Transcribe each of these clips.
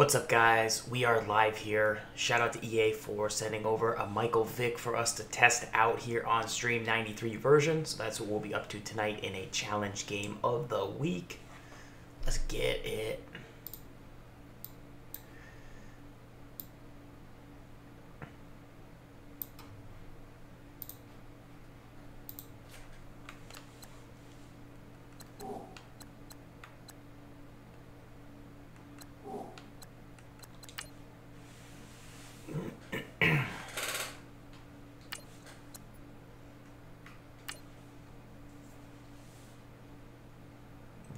What's up, guys? We are live here. Shout out to EA for sending over a Michael Vick for us to test out here on stream 93 version. So that's what we'll be up to tonight in a challenge game of the week. Let's get it.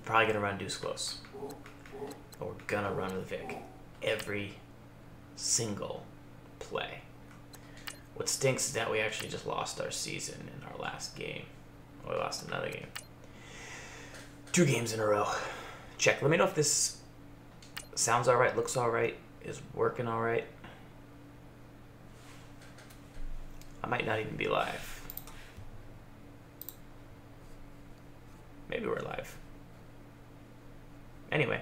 Probably gonna run Deuce Close. But we're gonna run with Vic every single play. What stinks is that we actually just lost our season in our last game. Or we lost another game. 2 games in a row. Check. Let me know if this sounds alright, looks alright, is working alright. I might not even be live. Maybe we're live. Anyway.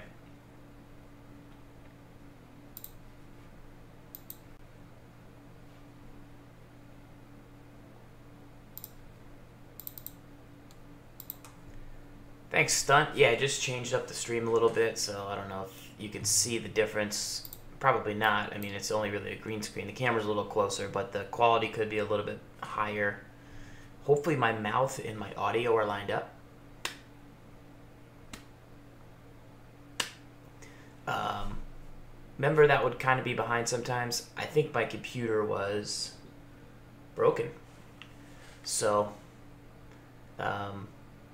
Thanks, Stunt. Yeah, I just changed up the stream a little bit, so I don't know if you can see the difference. Probably not. I mean, it's only really a green screen. The camera's a little closer, but the quality could be a little bit higher. Hopefully my mouth and my audio are lined up. Remember, that would kind of be behind sometimes. I think my computer was broken. So,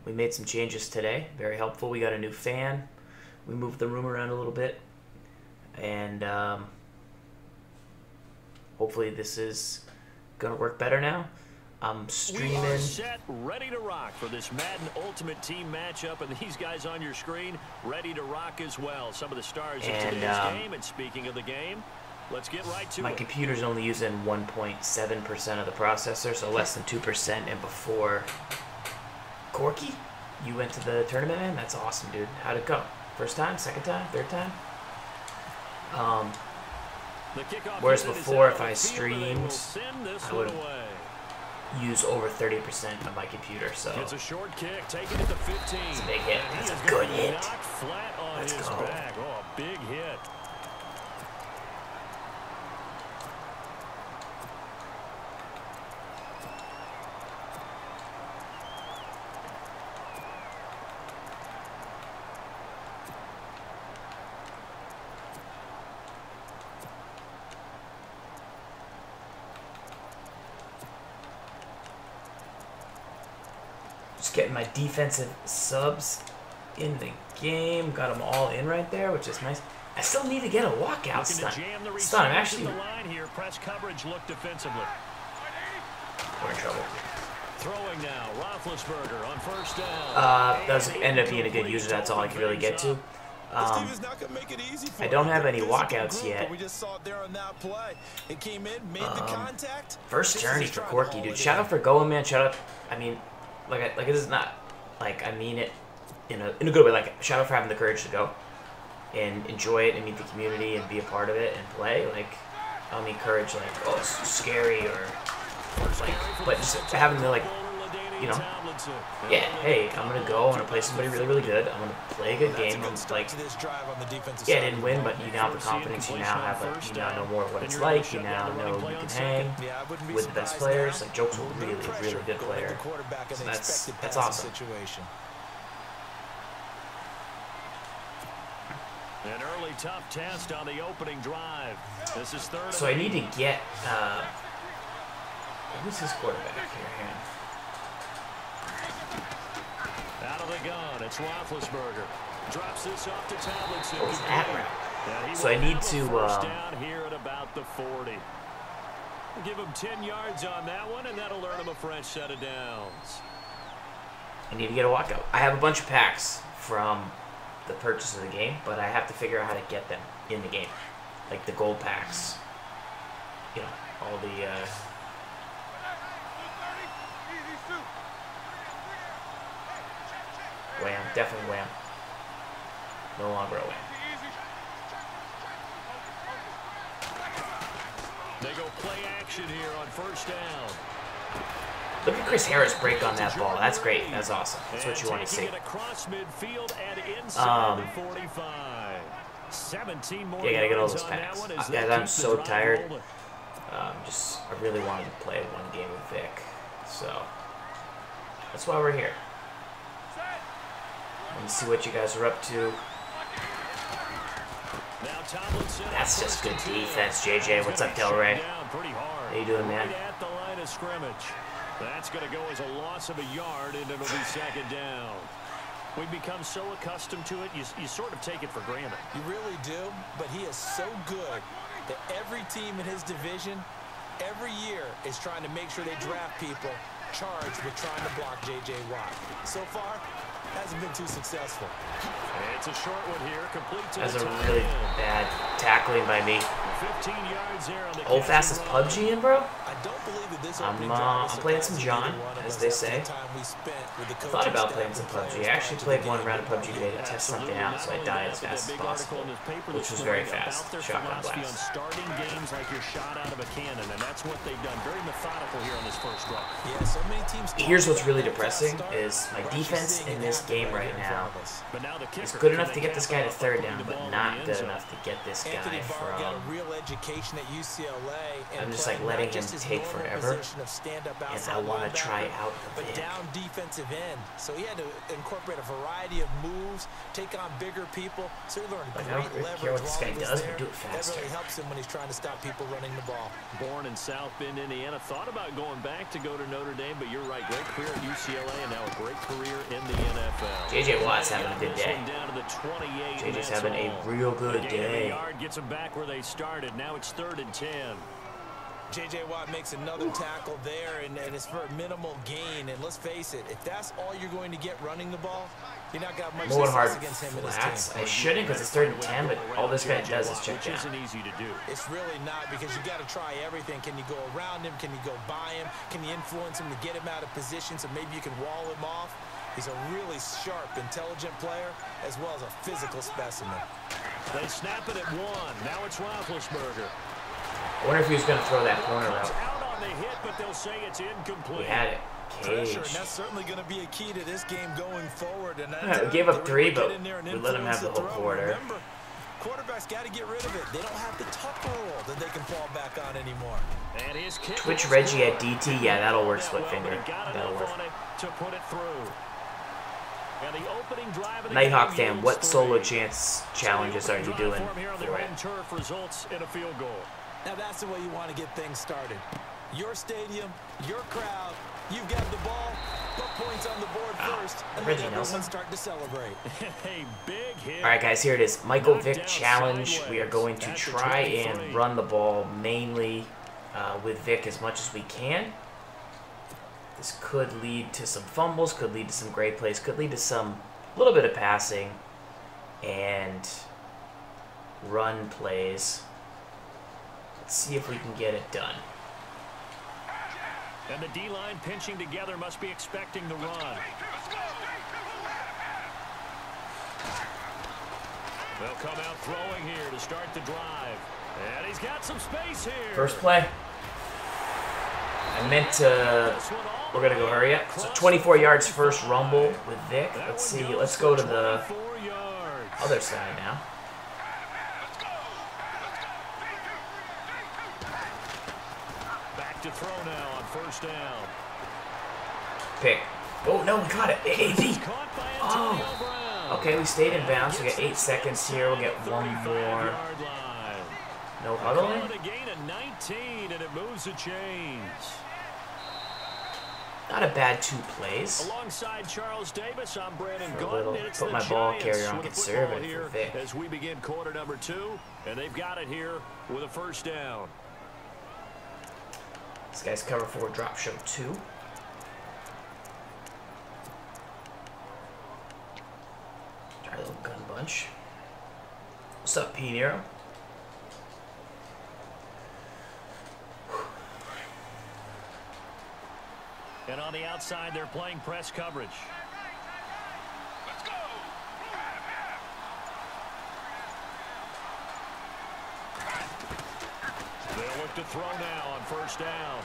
we made some changes today. Very helpful. We got a new fan. We moved the room around a little bit. And hopefully this is going to work better now. I'm streaming. We are set, ready to rock for this Madden Ultimate Team matchup, and these guys on your screen ready to rock as well. Some of the stars of today's game. And speaking of the game, let's get right to it. My computer's only using 1.7% of the processor, so less than 2%. And before Corky, you went to the tournament, man. That's awesome, dude. How'd it go? First time, second time, third time? Whereas before, if I streamed, I would use over 30% of my computer, so it's a short kick, taken at the 15. It's a big hit. That's a good hit. Let's go. Oh, big hit. Just getting my defensive subs in the game. Got them all in right there, which is nice. I still need to get a walkout stunt. I'm actually... Press coverage, look defensively. We're in trouble. Throwing now, Roethlisberger on first down. That ended up being a good user. That's all I could really get to. I don't have any walkouts yet. First journey for Corky, dude. Shout out for going, man. Shout out. I mean, like it is not like I mean it in a good way. Like, shout out for having the courage to go and enjoy it and meet the community and be a part of it and play. Like, I don't mean courage like, oh, it's scary or like, but just having the, like, you know, yeah, hey, I'm gonna go, I'm gonna play somebody really, really good, I'm gonna play a good game, and like, yeah, I didn't win, but you now have the confidence, you now have you now know more of what it's like, you now know you can hang with the best players. Like, Joke's a really, really good player, so that's awesome. An early tough test on the opening drive. This is third. So I need to get who's his quarterback here? Out of the gun, it's Roethlisberger. Drops this off to Tomlinson. Oh, he's that route. So I need to down here at about the 40. Give him 10 yards on that one, and that'll earn him a fresh set of downs. I need to get a walkout. I have a bunch of packs from the purchase of the game, but I have to figure out how to get them in the game, like the gold packs. You know, all the. Wham, definitely wham. No longer a wham. They go play action here on first down. Look at Chris Harris break on that ball. That's great. That's awesome. That's what you want to see. Yeah, gotta get all those packs. Guys, I'm so tired. I really wanted to play one game with Vic. So, that's why we're here. Let's see what you guys are up to. That's just good defense, JJ. What's up, Del Rey? How you doing, man? That's going to go as a loss of a yard, and it'll be second down. We've become so accustomed to it, you sort of take it for granted. You really do, but he is so good that every team in his division, every year, is trying to make sure they draft people charged with trying to block J.J. Watt. So far, hasn't been too successful. It's a short one here, complete to That's a really bad tackling by me. 15 yards there on the Old fastest PUBG in, bro? I don't believe that this I'm playing some John, as they say. I thought about playing some PUBG. I actually played one round of PUBG today to test something out, so I died as fast as possible, which was very fast. Shotgun blast. Starting games like you're shot out of a cannon, and that's what they've done. Very methodical here on this first run. Yeah, so many teams. Here's what's really depressing is my defense in this game right now is good enough to get this guy to third down, but not good enough to get this guy from. I'm just like letting him take forever, and I want to try out the Vick. Down defensive end, so he had to incorporate a variety of moves, take on bigger people. So he learned I don't really care what this guy does, but do it faster. That really helps him when he's trying to stop people running the ball. Born in South Bend, Indiana, thought about going back to go to Notre Dame, but you're right, great career at UCLA and now a great career in the NFL. J.J. Watt's having a good day. J.J.'s having a real good day. Gets them back where they started. Now it's 3rd and 10. J.J. Watt makes another tackle there, and it's for a minimal gain. And let's face it, if that's all you're going to get running the ball, you're not going to have much success against him and his team. I shouldn't because it's 3rd and 10, but all this guy does is check down. Easy to do. It's really not, because you got to try everything. Can you go around him? Can you go by him? Can you influence him to get him out of position so maybe you can wall him off? He's a really sharp, intelligent player, as well as a physical specimen. They snap it at 1. Now it's Roethlisberger. I wonder if he was going to throw that corner route. Out on the hit, but they'll say it's incomplete. We had it. Cage. And that's certainly going to be a key to this game going forward. And we gave up 3, but we let him have the whole quarter. Remember, quarterbacks got to get rid of it. They don't have the tucker roll that they can fall back on anymore. And his kick Twitch Reggie at DT. Yeah, that'll work, split finger. That'll work. To put it through. Nighthawk fan, what solo chance challenges are you doing? Results in a field goal. Now that's the way you want to get things started. Your stadium, your crowd, you've got the ball, put points on the board first, and let everyone start to celebrate. Hey, big hit. All right, guys, here it is. Michael Vick challenge. We are going to try and run the ball mainly with Vick as much as we can. This could lead to some fumbles, could lead to some great plays, could lead to some little bit of passing and run plays. Let's see if we can get it done. And the D-line pinching together must be expecting the run. They'll come out throwing here to start the drive. And he's got some space here. First play. I meant to... We're going to go hurry up. So 24 yards first rumble with Vick. Let's see. Let's go to the other side now. Back to throw now on first down. Pick. Oh, no, we got it. AB. Oh. Okay, we stayed in bounds. We got 8 seconds here. We'll get one more. No huddling. A gain of 19, and it moves the chains. Not a bad 2 plays. Alongside Charles Davis, I'm Brandon Gordon. Put my ball carrier on conservative for Vick. As we begin quarter number 2, and they've got it here with a first down. This guy's cover 4 drop show 2. Try a little gun bunch. What's up, P. Nero? And on the outside, they're playing press coverage. Let's go. They'll look to throw now on first down.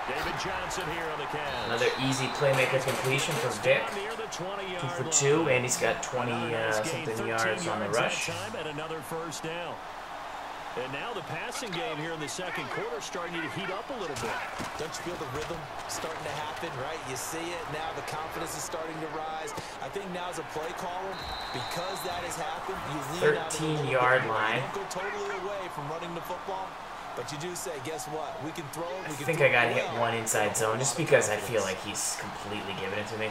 David Johnson here on the catch. Another easy playmaker completion from Vick. 2 for 2, and he's got 20-something yards on the rush. At another first down. And now the passing game here in the second quarter starting to heat up a little bit. Don't you feel the rhythm starting to happen, right? You see it now, the confidence is starting to rise. I think now as a play caller, because that has happened, you lean out 13-yard line. Don't go totally away from running the football, but you do say, guess what? We can throw it. I think I got to hit one inside zone just because I feel like he's completely giving it to me.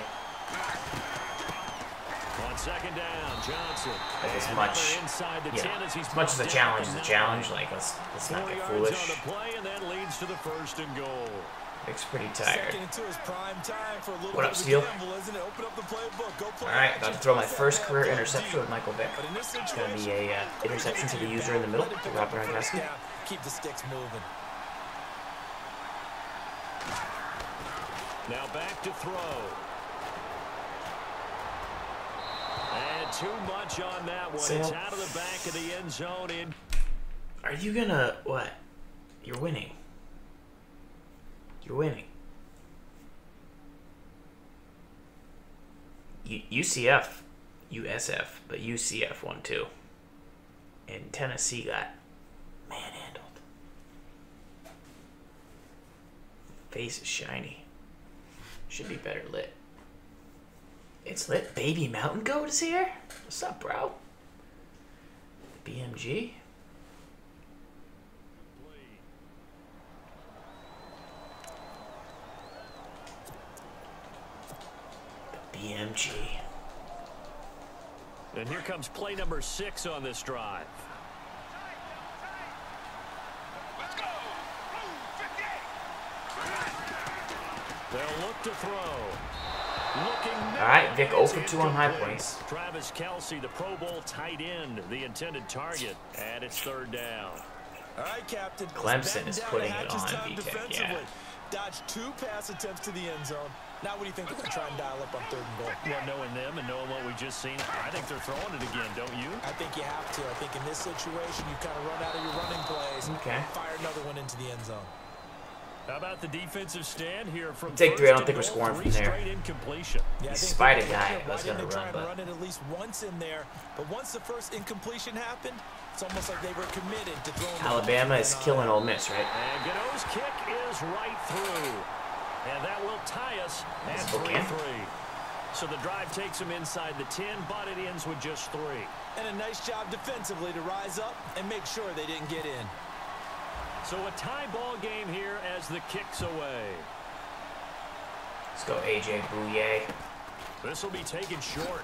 On second down, Johnson. Like as much, as much as a challenge is a challenge. Like let's not get foolish. On the play, and that leads to the first and goal. Vick's pretty tired. What What up, Steele? Alright, about to throw my first career interception with Michael Vick. It's going to be a interception to the user in the middle, to Robert Gronkowski. Keep the sticks moving. Now back to throw. And too much on that one. It's out of the back of the end zone. Are you going to... What? You're winning. You're winning. UCF, USF, but UCF won too. And Tennessee got manhandled. Face is shiny. Should be better lit. It's lit. Baby Mountain Goat is here. What's up, bro? BMG. BMG. And here comes play number 6 on this drive. Let's go. They'll look to throw. All right, Vick 0 for 2 on high points. Travis Kelce, the Pro Bowl tight end, the intended target, and it's third down. All right, Captain. Clemson is putting it on VTech, yeah. Dodged 2 pass attempts to the end zone. Now what do you think they're going to try and dial up on third and goal? Well, knowing them and knowing what we just seen, I think they're throwing it again, don't you? I think you have to. I think in this situation, you kind of run out of your running plays. Okay. Fire another one into the end zone. How about the defensive stand here from Take 3. I don't think we're scoring from there. Yeah, He's spied a guy. I was going to run, but... run it at least once in there. But once the first incompletion happened, it's almost like they were committed to throwing. Alabama is killing Ole Miss, right? And Godot's kick is right through. And that will tie us at 3-3. So the drive takes them inside the 10, but it ends with just 3. And a nice job defensively to rise up and make sure they didn't get in. So a tie ball game here as the kick's away. Let's go AJ Bouye. This will be taken short.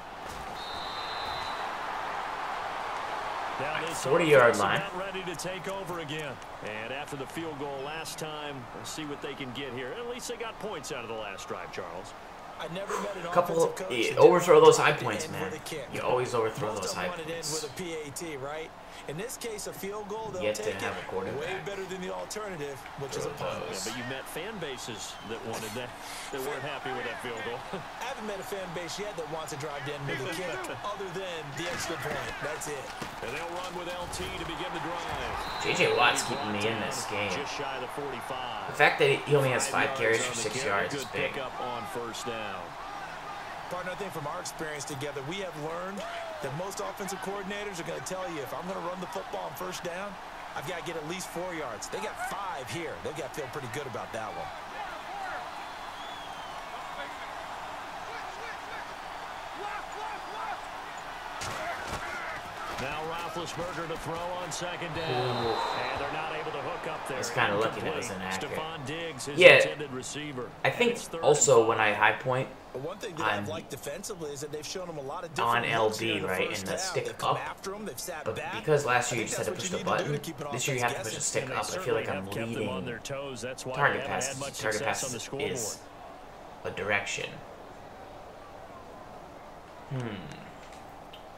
Now this 40-yard line. Ready to take over again. And after the field goal last time, we'll see what they can get here. At least they got points out of the last drive, Charles. I never met an Couple overthrow those high points, man. You always overthrow those high points. With a PAT, right? In this case, a field goal, they'll Yet take to have a quarterback. Way better than the alternative, which is a punt. Yeah, but you met fan bases that wanted that, that weren't happy with that field goal. I haven't met a fan base yet that wants to drive to end with a kick, other than the extra point. That's it. And they'll run with LT to begin the drive. J.J. Watt's keeping me in this game. Just shy of the 45. The fact that he only has 5 carries for 6 yards is big. Up on first down. Partner, I think from our experience together, we have learned that most offensive coordinators are going to tell you, if I'm going to run the football on first down, I've got to get at least 4 yards. They got 5 here. They've got to feel pretty good about that one. Now Roethlisberger to throw on second down. And they're not able to hook up there. I was kind of lucky that was inaccurate. Stephon Diggs, his yeah, intended receiver. I think also when I high point, one thing that I've liked defensively is that they've shown them a lot of on LB, right, and the stick up. But because last year you just had to push the button, this year you have to push the stick up. I feel like I'm leading target passes. Target passes is a direction.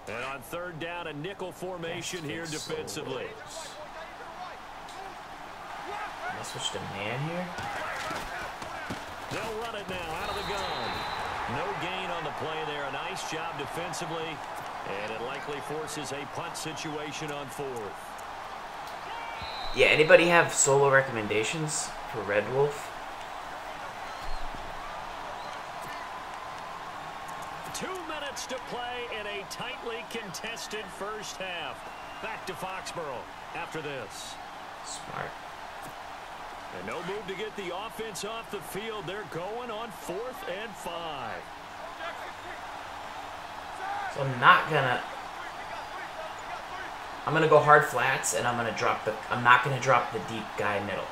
And on third down, a nickel formation here defensively. Can I switch to man here? They'll run it now out of the gun. No gain on the play there. A nice job defensively. And it likely forces a punt situation on 4th. Yeah, anybody have solo recommendations for Red Wolf? 2 minutes to play in a tightly contested first half. Back to Foxborough after this. Smart. And no move to get the offense off the field. They're going on 4th and 5. So I'm gonna go hard flats, and I'm not gonna drop the deep guy middle.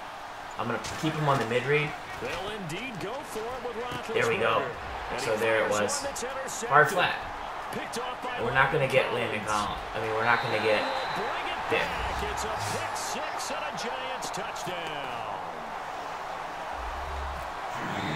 I'm gonna keep him on the mid read. They'll indeed go for it with Roethlisberger. There we go. So there it was. Hard flat. And we're not gonna get Landon Collins. I mean, we're not gonna get Vick. It's a pick 6 and a Giants touchdown.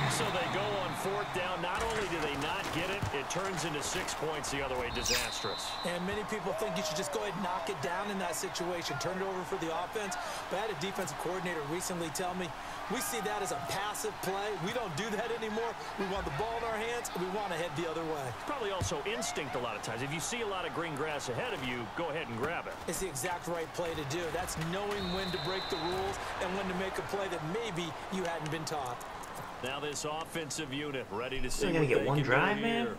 So they go on 4th down. Not only do they not get it, it turns into 6 points the other way. Disastrous. And many people think you should just go ahead and knock it down in that situation. Turn it over for the offense. But I had a defensive coordinator recently tell me, we see that as a passive play. We don't do that anymore. We want the ball in our hands, and we want to head the other way. Probably also instinct a lot of times. If you see a lot of green grass ahead of you, go ahead and grab it. It's the exact right play to do. That's knowing when to break the rules and when to make a play that maybe you hadn't been taught. Now this offensive unit ready to see They're gonna get one drive, man.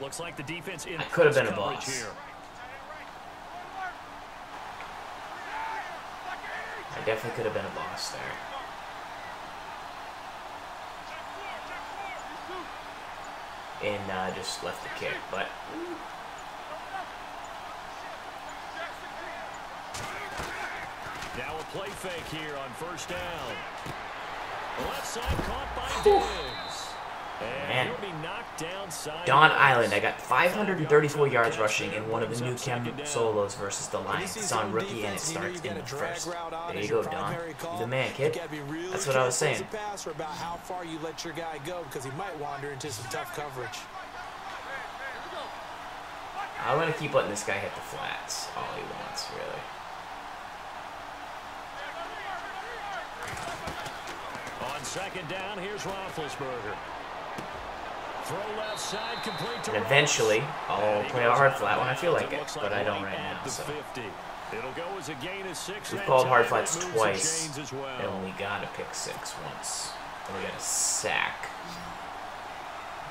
Looks like the defense in could have been a boss. Here. I definitely could have been a boss there. And just left the kick, but now a play fake here on 1st down. Left side caught by Diggs. And he'll be knocked down side. Don Island, I got 534 yards rushing in one of the new chem solos versus the Lions. It's on rookie and it starts in the 1st. There you go, Don. You're the man, kid. That's what I was saying. About how far you let your guy go because he might wander into some tough coverage. I'm going to keep letting this guy hit the flats all he wants, really. On 2nd down, here's Roethlisberger. Throw left side, complete to and eventually, I'll play a hard flat when I feel like it, but I don't right now. So it'll go as a gain of 6. We've called hard flats twice, and only got a pick 6 once. And we got a sack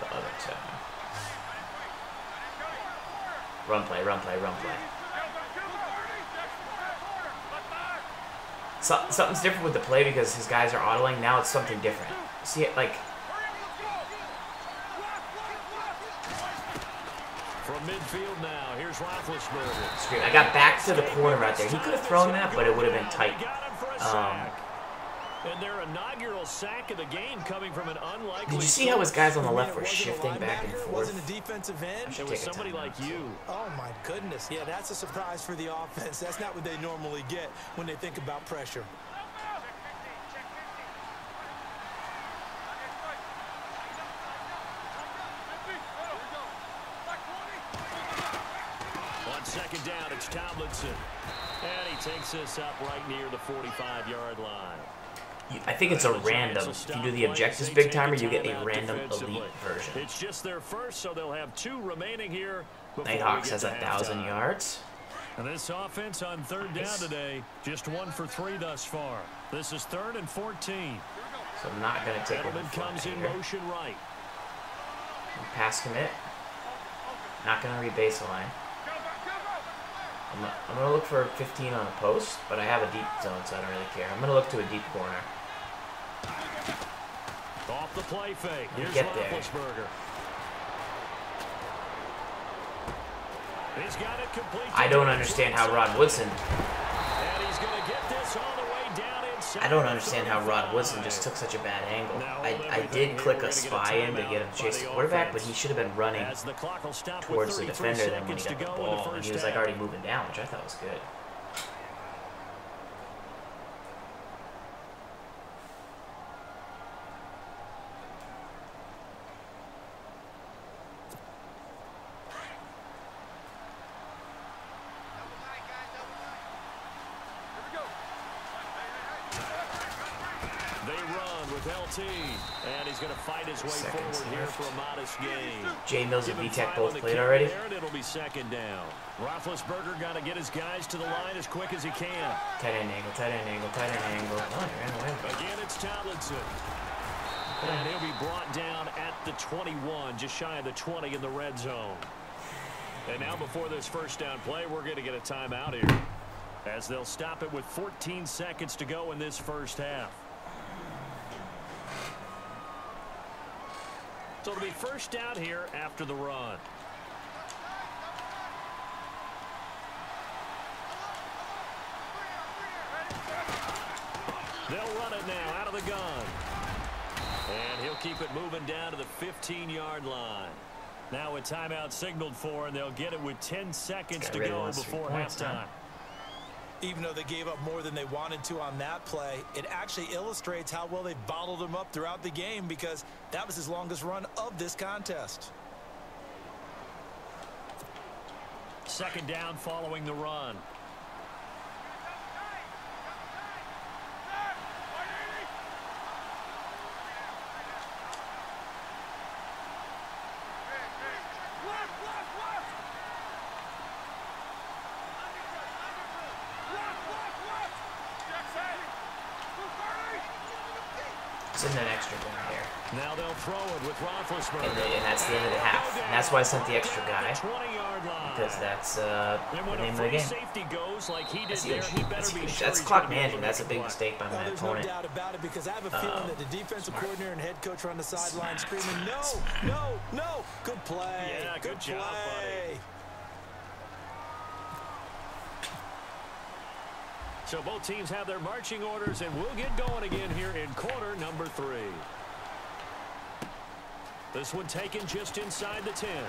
the other time. Run play, run play, run play. Something's different with the play because his guys are autoing. Now it's something different. See it like. From midfield now, here's Roethlisberger. I got back to the corner right there. He could have thrown that, but it would have been tight. And their inaugural sack of the game coming from an unlikely. Did you see how his guys on the left were shifting back and forth? Wasn't a defensive end. It was somebody like you. Oh my goodness! Yeah, that's a surprise for the offense. That's not what they normally get when they think about pressure. On 2nd down, it's Tomlinson. And he takes this up right near the 45-yard line. I think it's a random. If you do the objectives big timer, you get a random elite version. It's just their first, so they'll have 2 remaining here. Nighthawks has 1,000 yards. And this offense on 3rd down today, just 1 for 3 thus far. This is 3rd and 14. So I'm not going to take it. Comes in motion right. Pass commit. Not going to read baseline. I'm going to look for 15 on the post, but I have a deep zone, so I don't really care. I'm going to look to a deep corner. Off the play fake. Here's get there. Roethlisberger. He's got it complete. I don't understand how Rod Woodson. And he's going to get this all the way down inside. I don't understand how Rod Woodson just took such a bad angle. I did click a spy in to get him to chase the quarterback, but he should have been running towards the defender then when he got the ball, and he was like already moving down, which I thought was good. They run with LT, and he's going to fight his way forward here for a modest gain. J. Mills and V-Tech both played already. It'll be second down. Roethlisberger got to get his guys to the line as quick as he can. Tight end angle, tight end angle, tight end angle. Oh, he ran away. Again, it's Tomlinson. And he'll be brought down at the 21, just shy of the 20 in the red zone. And now before this first down play, we're going to get a timeout here, as they'll stop it with 14 seconds to go in this first half. So it'll be first down here after the run. They'll run it now out of the gun. And he'll keep it moving down to the 15-yard line. Now a timeout signaled for, and they'll get it with 10 seconds to go before halftime. Even though they gave up more than they wanted to on that play, it actually illustrates how well they bottled him up throughout the game, because that was his longest run of this contest. Second down following the run. It's in an extra point here. Now they'll throw it with Roethlisberger. And that's the end of the half. And that's why I sent the extra guy. Because that's the name of the game. Safety goes like he did That's huge. there, he better be Huge. sure That's clock management. That's a big mistake by my opponent. There's no doubt about it, because I have a feeling that the defensive coordinator and head coach are on the sideline screaming, no. Good play. Yeah, good job, buddy. So both teams have their marching orders, and we'll get going again here in quarter number 3. This one taken just inside the 10. And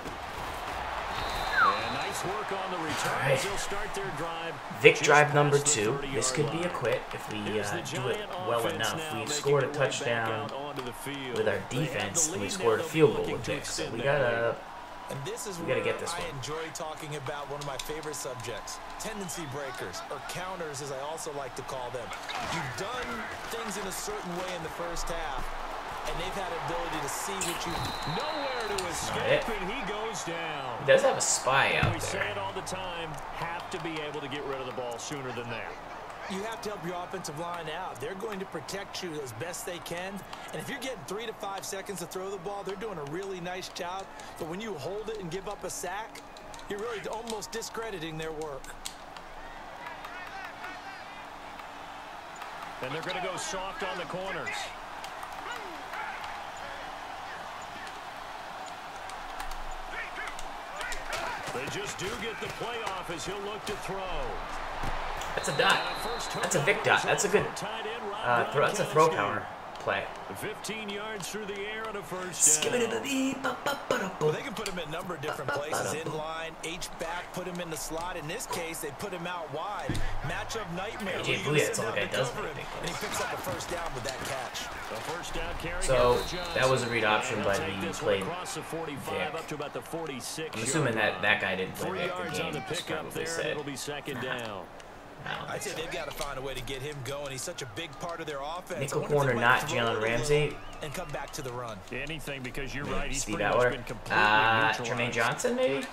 nice work on the return. Right. They'll start their drive. Vic drive number 2. This could be a quit if we do it well enough. We scored a touchdown with our defense, and we scored a field goal with Vic. So we gotta get this one. I enjoy talking about one of my favorite subjects, tendency breakers, or counters as I also like to call them. You've done things in a certain way in the first half, and they've had ability to see what you... Nowhere to escape, and he goes down. He does have a spy out there. We say it all the time, have to be able to get rid of the ball sooner than that. You have to help your offensive line out. They're going to protect you as best they can. And if you're getting 3 to 5 seconds to throw the ball, they're doing a really nice job. But when you hold it and give up a sack, you're really almost discrediting their work. And they're going to go soft on the corners. They just do get the play off as he'll look to throw. That's a dot. That's a Vic dot. That's a good throw. That's a throw power play. 15 yards through the air on a first down. Well, they can put him in a number of different places. In line, H-back, put him in the slot. In this case, they put him out wide. Matchup nightmare. AJ Bouye, that's all the guy does. And he picks up a first down with that catch. So that was a read option, but he played Vic. Up to about the 46. I'm assuming that guy didn't play 3 Vic yards the on the game. pickup there. It'll be second down. I'd say they've got to find a way to get him going. He's such a big part of their offense. Nickel corner, not Jalen Ramsey. And come back to the run. Anything, because you're right. He's Steve pretty much been completely neutralized. Jermaine Johnson, maybe?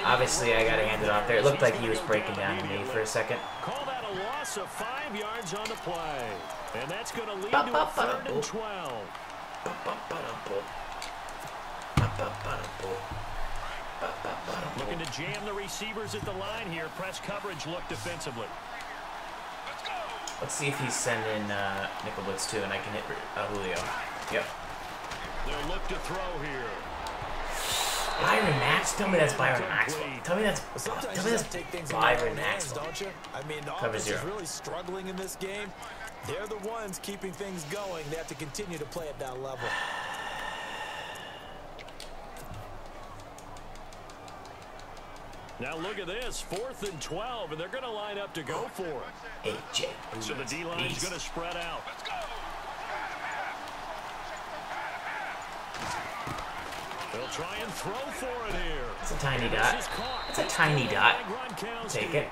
Obviously, I got to hand it off there. It looked like he was breaking down to me for a second. Call that a loss of 5 yards on the play. And that's going to lead to a 3rd and 12. Looking to jam the receivers at the line here. Press coverage look defensively. Let's see if he's sending nickel blitz too, and I can hit Julio. Yep. They'll look to throw here. Byron Max? Tell me that's Byron Maxwell. Tell me that's Byron Maxwell. Don't you? I mean, the offense is really struggling in this game. They're the ones keeping things going. They have to continue to play at that level. Now look at this, 4th and 12, and they're going to line up to go for it. AJ. So the D-line is going to spread out. They'll try and throw for it here. It's a tiny dot. It's a tiny dot. Take it.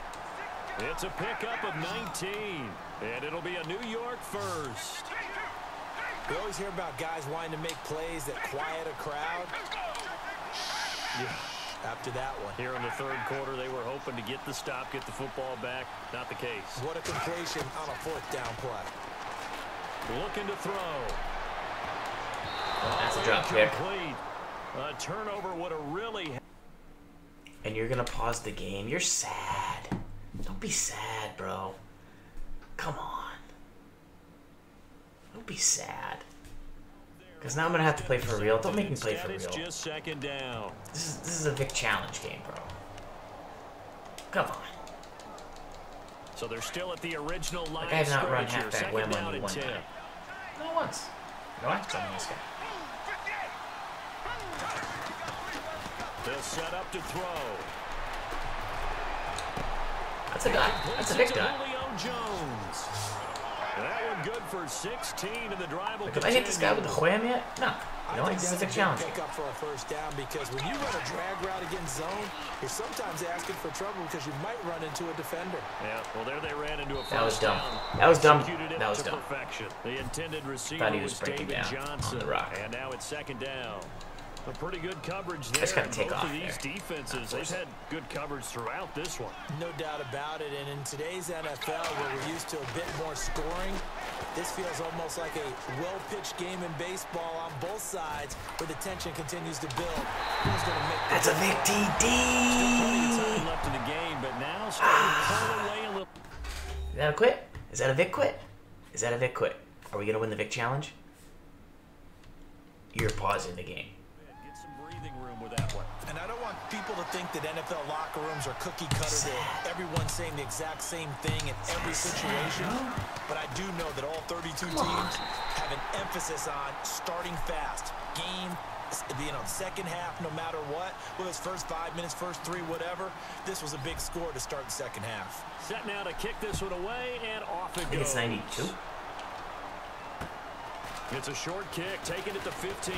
It's a pickup of 19, and it'll be a New York first. We always hear about guys wanting to make plays that quiet a crowd. After that one. Here in the third quarter, they were hoping to get the stop, get the football back. Not the case. What a completion on a fourth down play. Looking to throw. Oh, that's a drop kick. A turnover would have really... And you're going to pause the game. You're sad. Don't be sad, bro. Come on. Don't be sad. Because now I'm going to have to play for real. Don't make me play for real. Just second down. This is a Vick challenge game, bro. Come on. So they're still at the original line. Like I have not run halfback wham on you one time. Not once. No, I'm telling this guy. They'll set up to throw. That's a dot. That's a Vick dot. That one good for 16, and the drive will Like, have I hit this guy with the wham yet? No. You know, this is a Vick challenge. Pick up for a first down because when you run a drag route against zone, you're sometimes asking for trouble because you might run into a defender. Yeah, well, there they ran into a first That was dumb. down. That was dumb. Executed it That was to dumb. perfection. The intended receiver Thought he was was breaking David down Johnson. on the rock. And now it's second down. A pretty good coverage there. Just gotta take Both off of these there. defenses, they've had good coverage throughout this one. No doubt about it. And in today's NFL, where we're used to a bit more scoring, this feels almost like a well-pitched game in baseball on both sides, where the tension continues to build. Who's going to make That's a Vick TD. Time left in the game, but now starting to pull away a little. Is that a quit? Is that a Vick quit? Is that a Vick quit? Are we gonna win the Vick challenge? You're pausing the game. Get some breathing room with that one. And I don't want people to think that NFL locker rooms are cookie cutter, that everyone's saying the exact same thing in every situation. But I do know that all 32 teams have an emphasis on starting fast. Game, second half, no matter what. Whether it's first 5 minutes, first 3, whatever. This was a big score to start the second half. Set now to kick this one away, and off it I think goes. it's 92. It's a short kick, taking it to 15.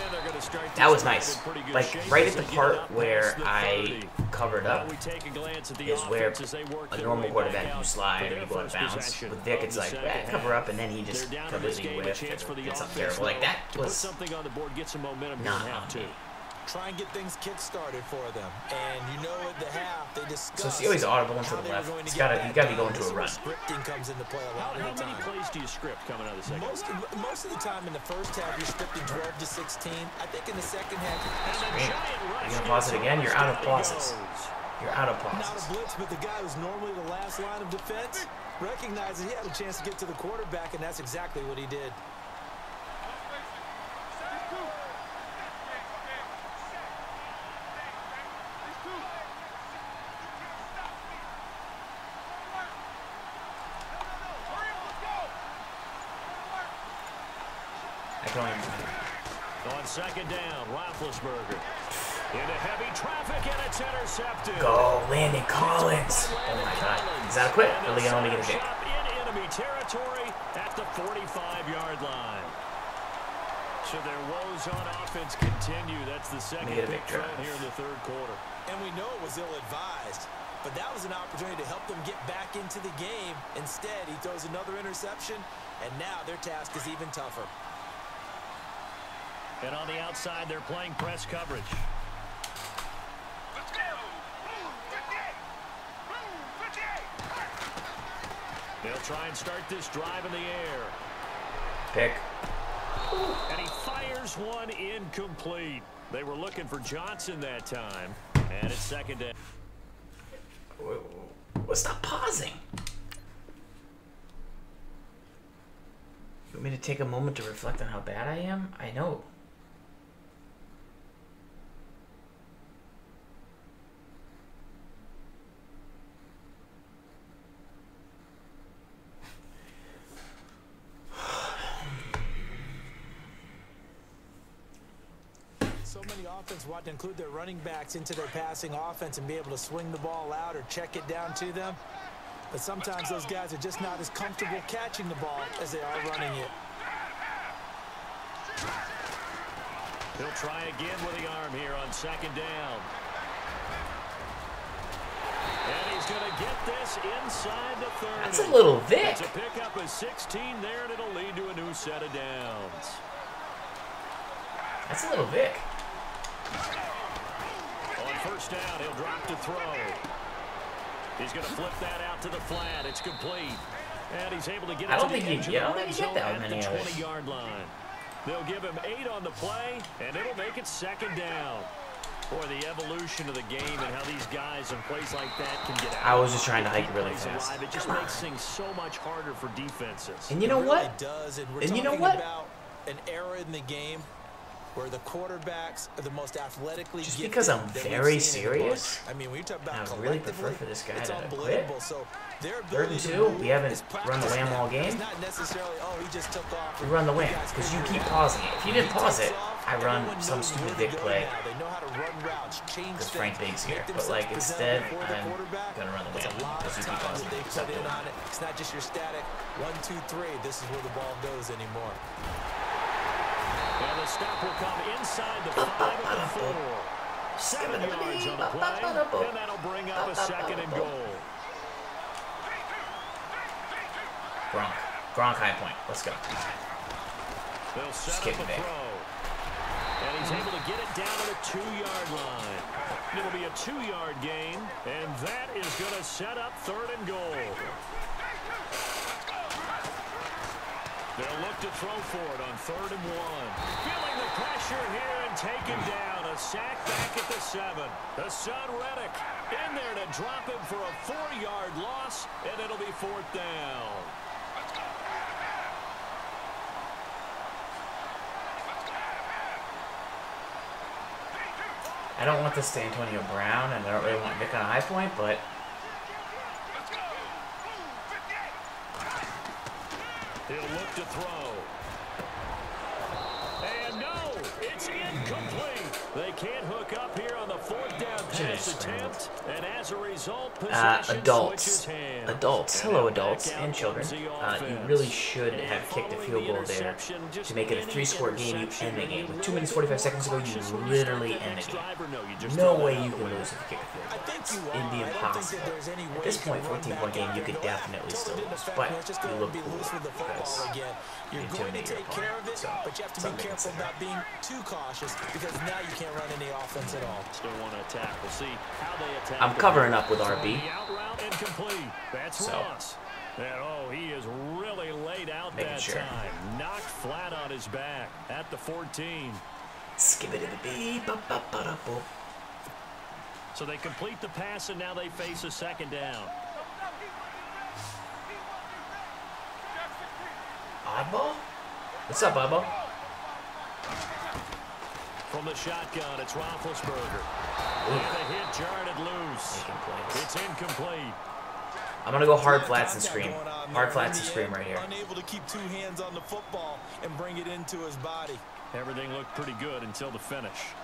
And they're going to start. That was nice. Like right at the part where I covered up is where a normal quarterback you slide or you go out of bounds. With Vick, it's like cover up and then he just completely whiffed or did something terrible. Like that was something on the board, get some momentum. not me. Try and get things kick-started for them. And you know at the half, they discuss. So see how he's audible into the left. You gotta be going to a run. Scripting comes into play a lot of the time. How many plays do you script coming out of the second? Most of the time in the first half, you're scripting 12 to 16. I think in the second half, You're gonna pause it again? You're out of pauses. You're out of pauses. not a blitz, but the guy who's normally the last line of defense recognizes he had a chance to get to the quarterback, and that's exactly what he did. On second down, Roethlisberger into heavy traffic, and it's intercepted. Go, Landon Collins. Oh my God. Is that a quit? Or are they gonna only get a Vick? In enemy territory at the 45-yard line. So their woes on offense continue. That's the second big throw here in the third quarter. And we know it was ill-advised, but that was an opportunity to help them get back into the game. Instead, he throws another interception, and now their task is even tougher. And on the outside, they're playing press coverage. Let's go. They'll try and start this drive in the air. Pick. And he fires one incomplete. They were looking for Johnson that time. And it's second down. Stop pausing. You want me to take a moment to reflect on how bad I am? I know. So many offenses want to include their running backs into their passing offense and be able to swing the ball out or check it down to them. But sometimes those guys are just not as comfortable catching the ball as they are running it. He'll try again with the arm here on second down. And he's going to get this inside the 30. That's a little Vick. It's a pickup of 16 there, and it'll lead to a new set of downs. That's a little Vick. On first down, he'll drop to throw. He's going to flip that out to the flat. It's complete. And he's able to get it to the edge of the red zone at the 20-yard line. They'll give him 8 on the play, and it'll make it second down. Boy, the evolution of the game and how these guys in plays like that can get out. I was just trying to hike it really fast. Alive. It just makes things so much harder for defenses. And you know what? It really does. And we're and you know talking what? about an era in the game where the quarterbacks are the most athletically just gifted because I'm that very we've seen in the serious, book. I mean, when you talk about I really prefer for this guy it's to quit. unbelievable. So their 3rd and 2, we haven't run the wham all game. It's not necessarily, oh, he just took off. We run the wham because you keep pausing it. If you didn't pause it, I run some stupid big play because Frank Big's here. But like instead, I'm gonna run the wham because you keep pausing it. It's not just your static 1, 2, 3. This is where the ball goes anymore. And the stop will come inside the 5 of the 4. 7 yards on the play, and that'll bring up a second and goal. Gronk high point. Let's go. They'll set up a throw. And he's able to get it down to the 2-yard line. It'll be a 2-yard gain, and that is going to set up 3rd and goal. They'll look to throw for it on 3rd and 1. Feeling the pressure here and taken down. A sack back at the 7. Hassan Reddick in there to drop him for a 4-yard loss, and it'll be 4th down. I don't want this to Antonio Brown, and I don't really want Vick on a high point, but he'll look to throw. And no, it's incomplete. They can't hook up here on the 4th down pass attempt, and as a result, possession switches hands. Adults, hello adults and children. You really should have kicked a field goal there to make it a 3-score game. You end the game. With 2 minutes 45 seconds ago, you literally end the game. No way you can lose if you kick a field goal. It'd be impossible. At this point, 14-point game, you could definitely still lose, but you look cool because you intimidate your opponent. So, but you have to be careful about being too cautious because now you can't run any offense at all. Still want to attack. We'll see how they attack. I'm covering up with RB. That's Ross. And oh, he is really laid out that time. Knocked flat on his back at the 14. So they complete the pass, and now they face a 2nd down. Oddball? What's up, Oddball? From the shotgun, it's Roethlisberger. And the hit jarred it loose. It's incomplete. I'm gonna go hard flats and scream. Hard flats and scream right here. Unable to keep 2 hands on the football and bring it into his body. Everything looked pretty good until the finish.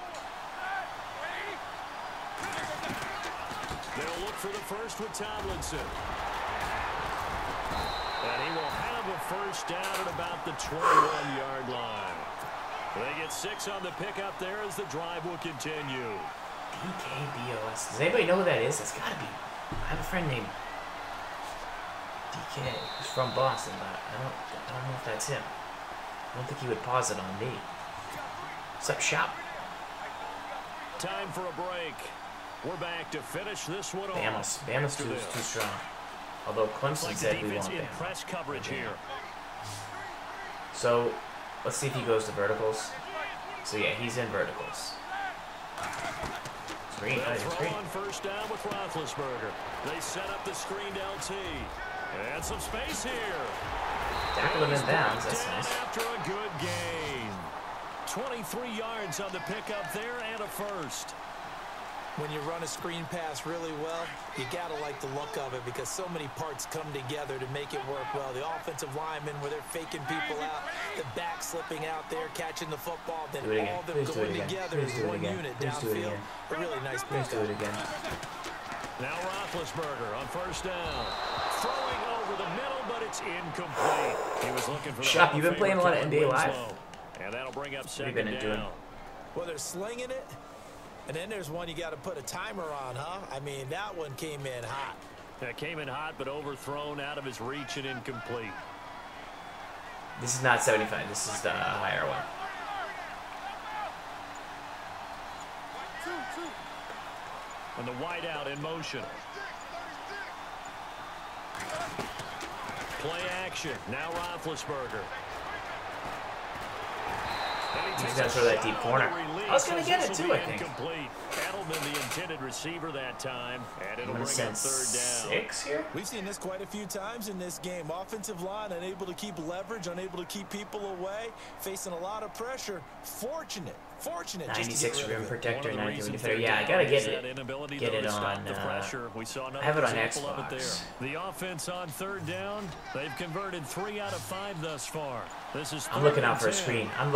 They'll look for the first with Tomlinson. And he will have a first down at about the 21-yard line. They get 6 on the pickup there as the drive will continue. DKBOS. Does anybody know who that is? It's gotta be. I have a friend named DK. He's from Boston, but I don't know if that's him. I don't think he would pause it on me. What's up, Shop? Time for a break. We're back to finish this one off. Bama's too strong. Although Clemson said we want Bama. Press coverage here. So, let's see if he goes to verticals. So yeah, he's in verticals. Screen, throw on first down with Roethlisberger. They set up the screened LT. And some space here. Tackle him in bounds, that's nice. After a good gain. 23 yards on the pickup there and a first. When you run a screen pass really well, you got to like the look of it because so many parts come together to make it work well. The offensive linemen where they're faking people out, the back slipping out there, catching the football, then all of them going together as one unit downfield. A really nice Please do it again. Now Roethlisberger on first down. Throwing over the middle, but it's incomplete. He was looking for the Shop, you've been playing a lot of NBA Live. And that'll bring up second down. Well, they're slinging it, and then there's one you got to put a timer on, huh? I mean, that one came in hot. That came in hot, but overthrown, out of his reach, and incomplete. This is not 75. This is the higher one. And the wideout in motion. Play action. Now Roethlisberger. He's going to throw that deep corner. I was going to get it too, I think. Edelman, the intended receiver that time. And it'll bring up third down. 6 here? We've seen this quite a few times in this game. Offensive line unable to keep leverage, unable to keep people away, facing a lot of pressure. Fortunate. 96 rim protector, 92 defender. Yeah, I gotta get it on. I have it on Xbox. The offense on third down. They've converted 3 out of 5 thus far. This is. I'm looking out for a screen. I'm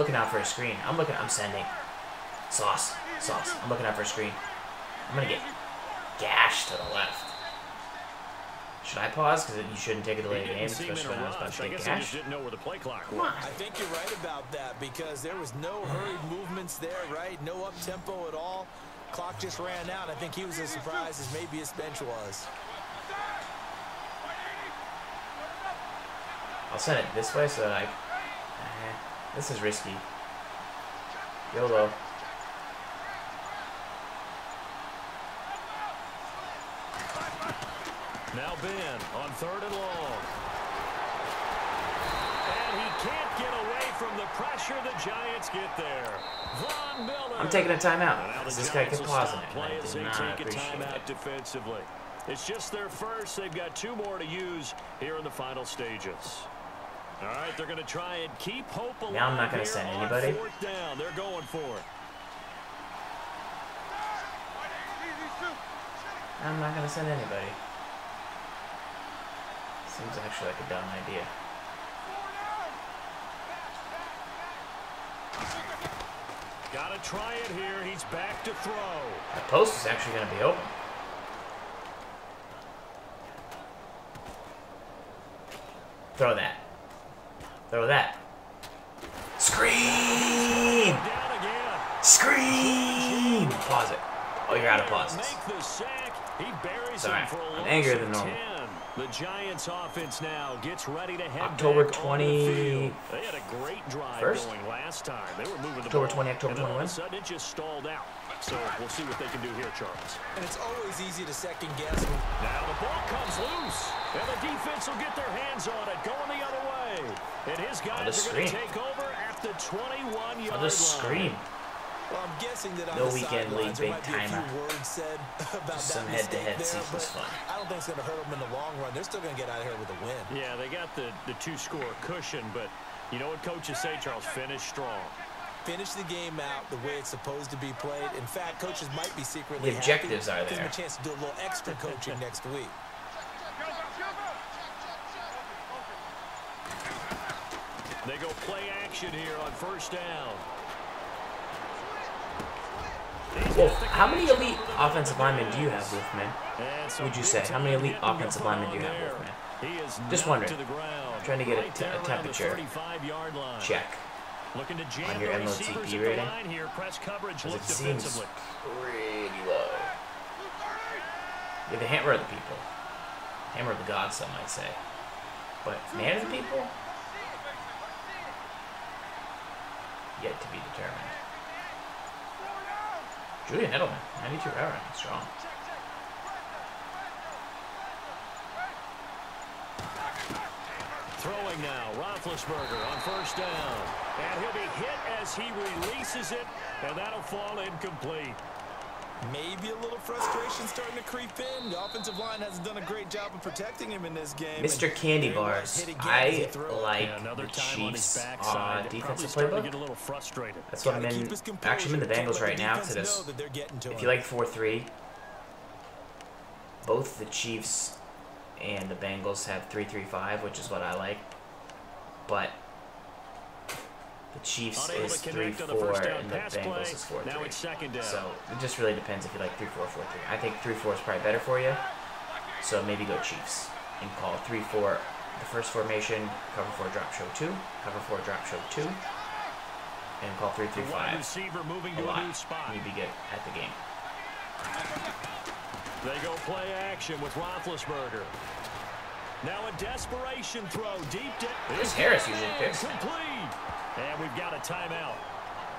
sending. Sauce. I'm looking out for a screen. I'm gonna get gashed to the left. Should I pause? Because you shouldn't take a delayed game, especially when I was about to get gashed. Come on. I think you're right about that because there was no hurried movements there, right? No up-tempo at all. Clock just ran out. I think he was as surprised as maybe his bench was. I'll send it this way so that I... this is risky. YOLO. Now Ben on third and long. And he can't get away from the pressure. The Giants get there. Von Miller. I'm taking a timeout. This guy kept pausing it. Play I as did they not take a appreciate timeout it. defensively. It's just their first. They've got 2 more to use here in the final stages. All right, they're going to try and keep hope alive. Now I'm not going to send anybody. Fourth down. They're going for it. I'm not going to send anybody. Seems actually like a dumb idea. Got to try it here. He's back to throw. The post is actually going to be open. Throw that. Throw that. Scream! Scream! Pause it. Oh, you're out of pauses. Sorry, I'm angrier than normal. The Giants offense now gets ready to head October back 20. They had a great drive First? going last time. They were moving the October ball, 20, October and then all 21. of a sudden it just stalled out. So we'll see what they can do here, Charles. And it's always easy to second guess. Now the ball comes loose, and the defense will get their hands on it, going the other way. And his guys are going to take over at the 21-yard line. I'll just scream. Well, I'm guessing that on No the weekend league, sidelines, there big might be a timer. few words said about Some that head-to-head mistake there, season's but fun. I don't think it's going to hurt them in the long run. They're still going to get out of here with a win. Yeah, they got the 2-score cushion, but you know what coaches say, Charles? Finish strong. Finish the game out the way it's supposed to be played. In fact, coaches might be secretly The objectives happy. are there. Give them a chance to do a little extra coaching next week. They go play action here on first down. Well, how many elite offensive linemen do you have, Wolfman? Would you say? How many elite offensive linemen do you have, Wolfman? Just wondering. Trying to get a temperature check on your MOTP rating. Because it seems pretty low. You're the hammer of the people. Hammer of the gods, some might say. But man of the people? Yet to be determined. Julian Edelman, 92 hour, strong. Throwing now, Roethlisberger on first down. And he'll be hit as he releases it, and that'll fall incomplete. Maybe a little frustration starting to creep in. The offensive line hasn't done a great job of protecting him in this game. Mr. Candy Bars, I like the Chiefs' defensive playbook. That's what I'm in. Actually, I'm in the Bengals right now. If you like 4-3, both the Chiefs and the Bengals have 3-3-5, which is what I like. But the Chiefs is 3-4 and the Bengals is 4-3. So it just really depends if you like 3-4, 4-3. I think 3-4 is probably better for you. So maybe go Chiefs and call 3-4 the first formation, cover 4 drop show 2, cover 4 drop show 2. and call 3-3-5. Receiver moving A to lot. a new spot. You'd be good at the game. They go play action with Roethlisberger. Now a desperation throw deep down. Chris Harris usually picks. Complete. And we've got a timeout.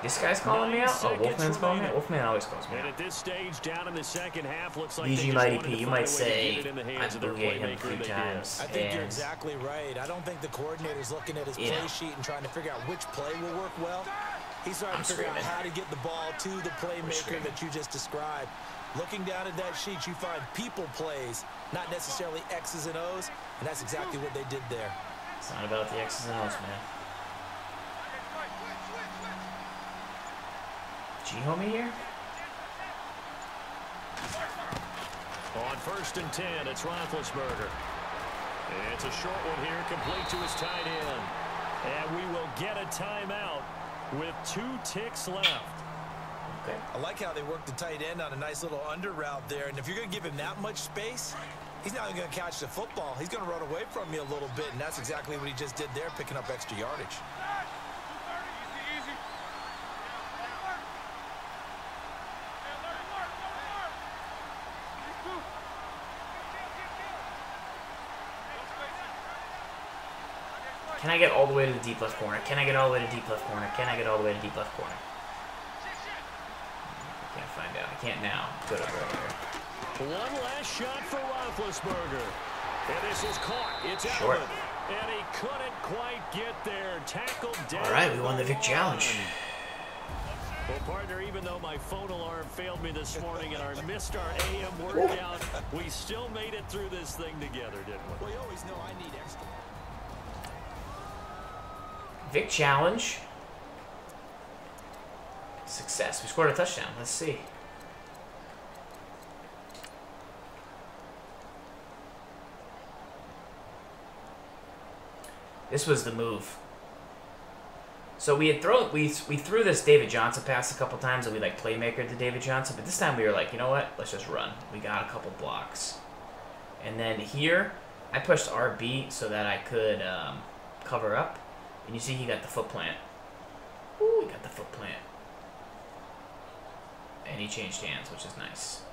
This guy's calling me out? Oh, Wolfman's calling me out? Wolfman always calls me And out. at this stage, down in the second half, looks like BG they Mighty just P, wanted you to might find a way to say get it in the I hands of their boogied him a playmaker few they times. I think you're And exactly right. I don't think the coordinator's looking at his play sheet and trying to figure out which play will work well. He's trying to figure out how to get the ball to the playmaker that you just described. Looking down at that sheet, you find people plays, not necessarily X's and O's, and that's exactly what they did there. it's not about the X's and O's, man. G-homie here? On 1st and 10, it's Roethlisberger. It's a short one here, complete to his tight end. And we will get a timeout with 2 ticks left. Okay. I like how they worked the tight end on a nice little under route there, and if you're going to give him that much space, he's not going to catch the football. He's going to run away from you a little bit, and that's exactly what he just did there, picking up extra yardage. Can I get all the way to the deep left corner? Can I get all the way to deep left corner? Can I get all the way to deep left corner? I can't find out. I can't now. Good earlier. One last shot for Roethlisberger. And this is caught. It's Short. Allen. And he couldn't quite get there. Tackled down. All right, we won the Vic Challenge. Well, partner, even though my phone alarm failed me this morning and I missed our AM workout, we still made it through this thing together, didn't we? Well, you always know I need extra. Vic Challenge. Success. We scored a touchdown. Let's see. This was the move. So we threw this David Johnson pass a couple times, and we like playmaker to David Johnson. But this time we were like, you know what? Let's just run. We got a couple blocks, and then here I pushed RB so that I could cover up. And you see he got the foot plant. Ooh, he got the foot plant. And he changed hands, which is nice.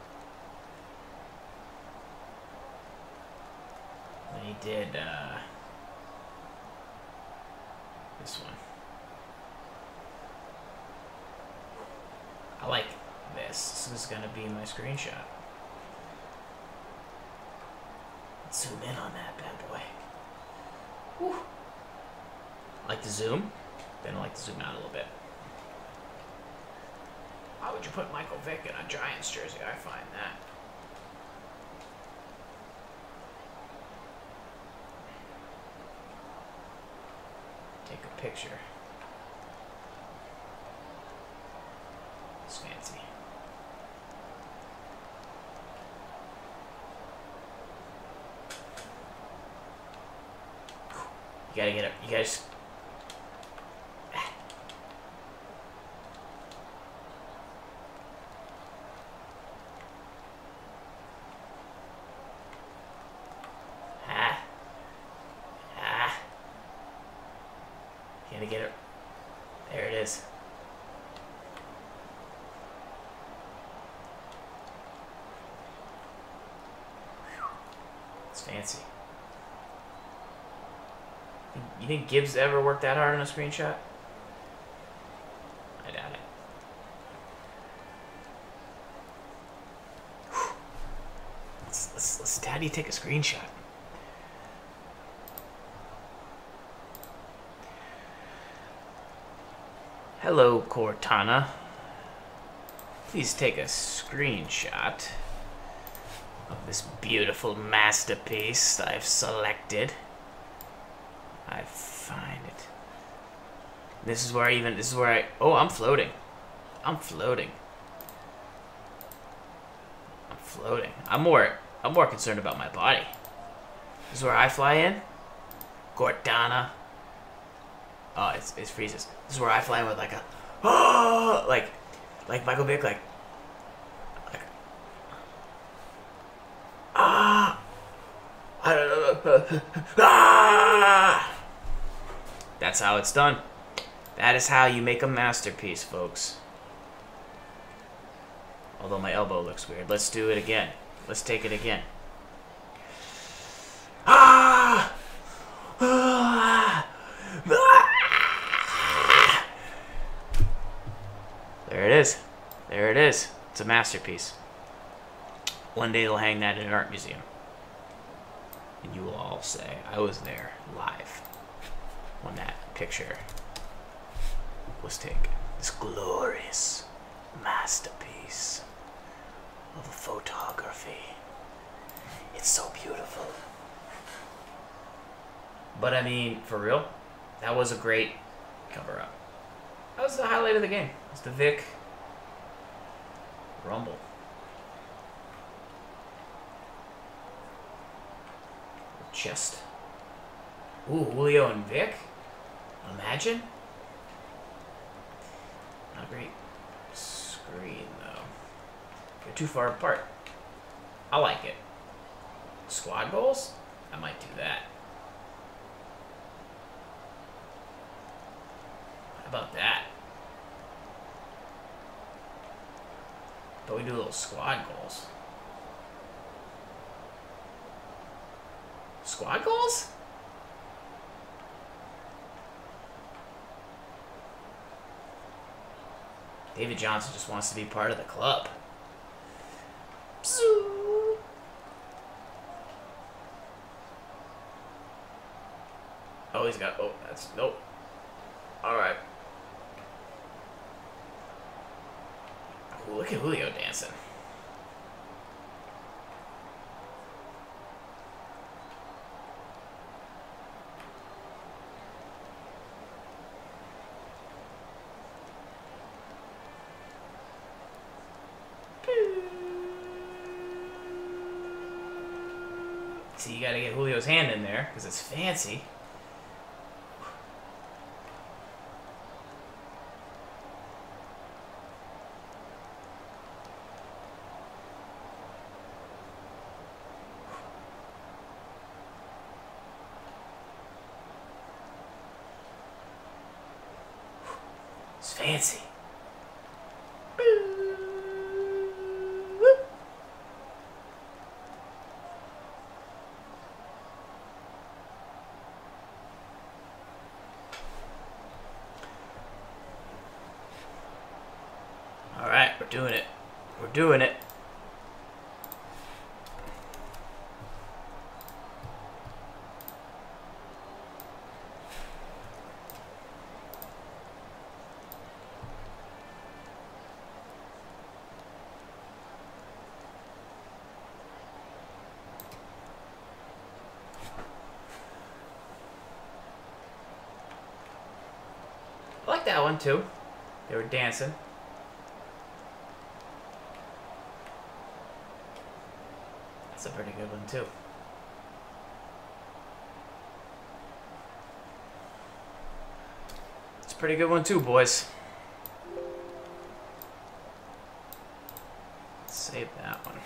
And he did this one. I like this. This is going to be my screenshot. Let's zoom in on that bad boy. Woo. I like to zoom, then I like to zoom out a little bit. Why would you put Michael Vick in a Giants jersey? I find that. Take a picture. It's fancy. You gotta get up. You guys. Gotta get it. There it is. It's fancy. You think Gibbs ever worked that hard on a screenshot? I doubt it. Let's how do you take a screenshot? Hello, Cortana. Please take a screenshot of this beautiful masterpiece I've selected. I find it. This is where I, oh, I'm floating. I'm floating. I'm more concerned about my body. This is where I fly in. Cortana. Oh, it freezes. This is where I fly in with like a, oh, like Michael Vick, like That's how it's done. That is how you make a masterpiece, folks. Although my elbow looks weird. Let's do it again. Let's take it again. Ah! Ah! Ah! There it is. There it is. It's a masterpiece. One day they'll hang that in an art museum. And you will all say, I was there live when that picture was taken. This glorious masterpiece of photography. It's so beautiful. But I mean, for real, that was a great cover-up. That was the highlight of the game. It was the Vick Rumble. Chest. Ooh, Julio and Vick? Imagine? Not a great screen, though. They're too far apart. I like it. Squad goals? I might do that. How about that? But we do little squad goals. Squad goals? David Johnson just wants to be part of the club. Oh, he's got... Oh, that's... Nope. Alright. Oh, look at Julio dancing. See, you gotta get Julio's hand in there, because it's fancy. It's fancy. Alright, we're doing it. We're doing it. I like that one too. They were dancing. That's a pretty good one too. It's a pretty good one too, boys. Let's save that one.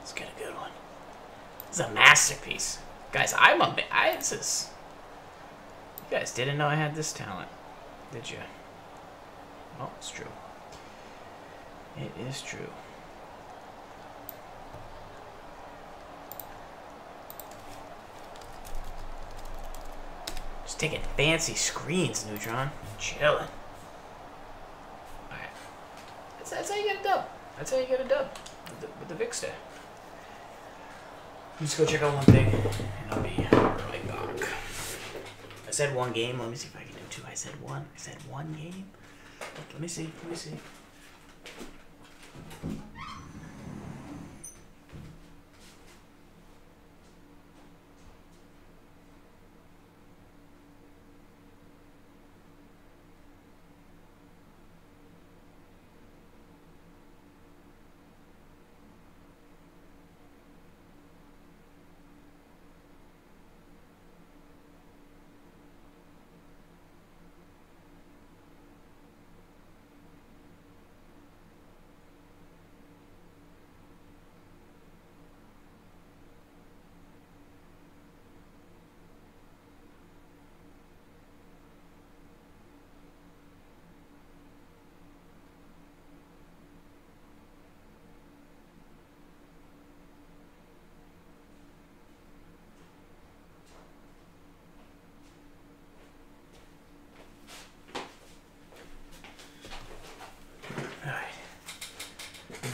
Let's get a good one. This is a masterpiece. Guys, this is... You guys didn't know I had this talent, did you? Oh, it's true. It is true. Just taking fancy screens, Neutron. Chilling. Alright. That's how you get a dub. That's how you get a dub. With the Vick stick. Let's go check out one thing, and I'll be right back. I said one game. Let me see if I can do two. I said one. I said one game. Let me see. Let me see.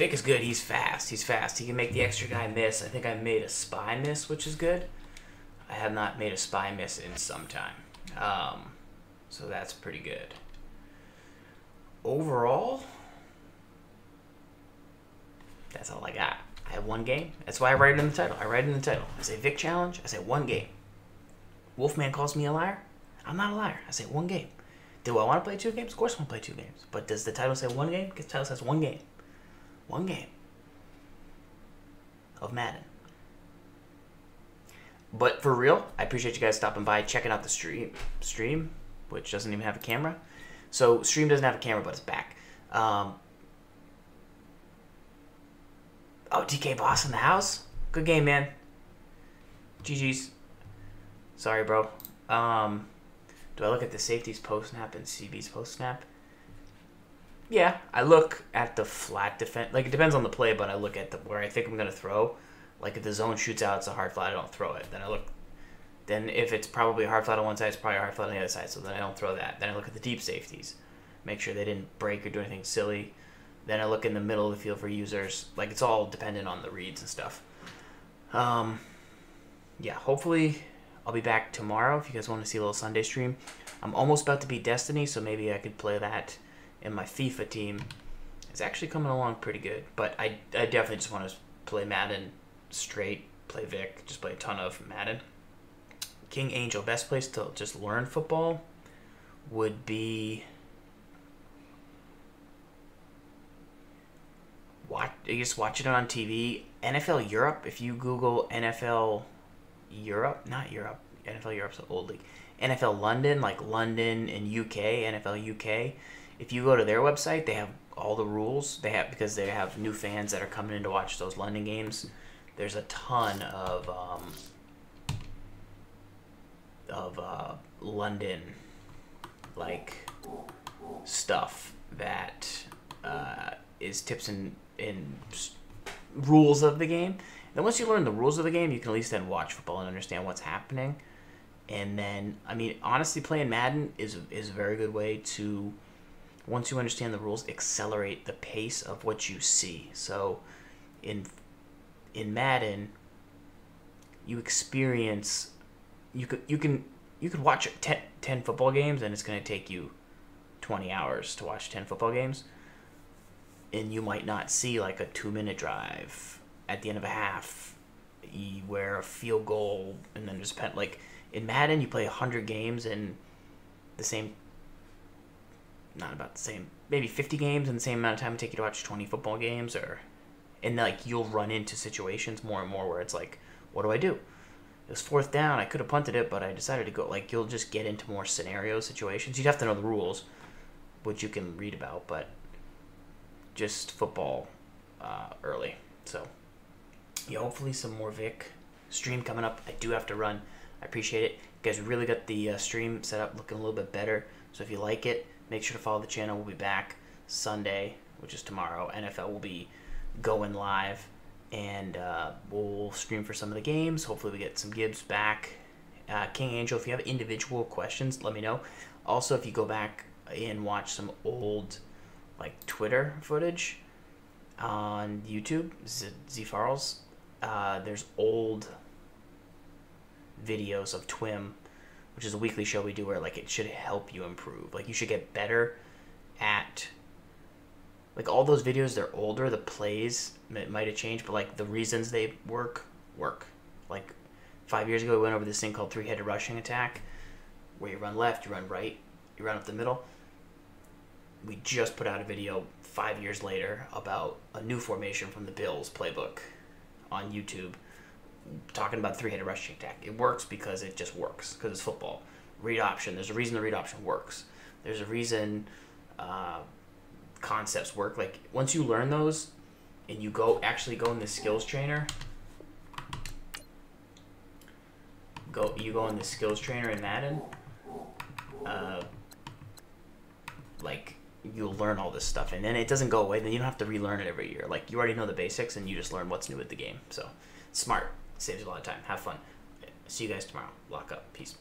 Vick is good. He's fast. He's fast. He can make the extra guy miss. I think I made a spy miss, which is good. I have not made a spy miss in some time. So that's pretty good. Overall, that's all I got. I have one game. That's why I write it in the title. I write it in the title. I say Vic challenge. I say one game. Wolfman calls me a liar. I'm not a liar. I say one game. Do I want to play 2 games? Of course I want to play 2 games. But does the title say one game? Because the title says one game. One game of Madden. But for real, I appreciate you guys stopping by, checking out the stream, which doesn't even have a camera. So stream doesn't have a camera, but it's back. Oh, DK Boss in the house. Good game, man. GG's. Sorry, bro. Do I look at the safeties post-snap and CB's post-snap? Yeah, I look at the flat defense. Like, it depends on the play, but I look at where I think I'm going to throw. Like, if the zone shoots out, it's a hard flat, I don't throw it. Then I look. Then if it's probably a hard flat on one side, it's probably a hard flat on the other side, so then I don't throw that. Then I look at the deep safeties. Make sure they didn't break or do anything silly. Then I look in the middle of the field for users. Like, it's all dependent on the reads and stuff. Yeah, hopefully I'll be back tomorrow if you guys want to see a little Sunday stream. I'm almost about to beat Destiny, so maybe I could play that in my FIFA team. It's actually coming along pretty good, but I definitely just want to play Madden straight, play Vic, just play a ton of Madden. King Angel, best place to just learn football would be watching it on TV. NFL Europe, if you Google NFL Europe, not Europe, NFL Europe's an old league. NFL London, like London and UK, NFL UK. If you go to their website, they have all the rules. Because they have new fans that are coming in to watch those London games. There's a ton of London like stuff that is tips and rules of the game. And once you learn the rules of the game, you can at least then watch football and understand what's happening. And then, I mean, honestly, playing Madden is a very good way to, once you understand the rules, accelerate the pace of what you see. So, in Madden, you experience, you could watch 10 football games, and it's going to take you 20 hours to watch 10 football games. And you might not see like a 2-minute drive at the end of a half where a field goal and then just like in Madden you play 100 games in the same, not about the same, maybe 50 games in the same amount of time it take you to watch 20 football games, and like you'll run into situations more and more where it's like, what do I do? It was 4th down, I could have punted it, but I decided to go. Like, you'll just get into more scenario situations. You'd have to know the rules, which you can read about, but just football early. So yeah, hopefully some more Vic stream coming up. I do have to run. I appreciate it. You guys really got the stream set up looking a little bit better. So if you like it, make sure to follow the channel. We'll be back Sunday, which is tomorrow. NFL will be going live, and we'll stream for some of the games. Hopefully we get some Gibbs back. King Angel, if you have individual questions, let me know. Also, if you go back and watch some old like Twitter footage on YouTube, Zfarls, there's old videos of Twim, which is a weekly show we do where like it should help you improve. Like, you should get better at, like, all those videos, they're older, the plays might have changed, but like the reasons they work. Like 5 years ago we went over this thing called 3-headed rushing attack, where you run left, you run right, you run up the middle. We just put out a video 5 years later about a new formation from the Bills playbook on YouTube, talking about 3-headed rushing attack. It works because it just works, because it's football. Read option, there's a reason the read option works. There's a reason concepts work. Like, once you learn those and you actually go in the skills trainer, you go in the skills trainer in Madden, like, you'll learn all this stuff, and then it doesn't go away. Then you don't have to relearn it every year. Like, you already know the basics, and you just learn what's new with the game. So, smart. Saves you a lot of time. Have fun. See you guys tomorrow. Lock up. Peace.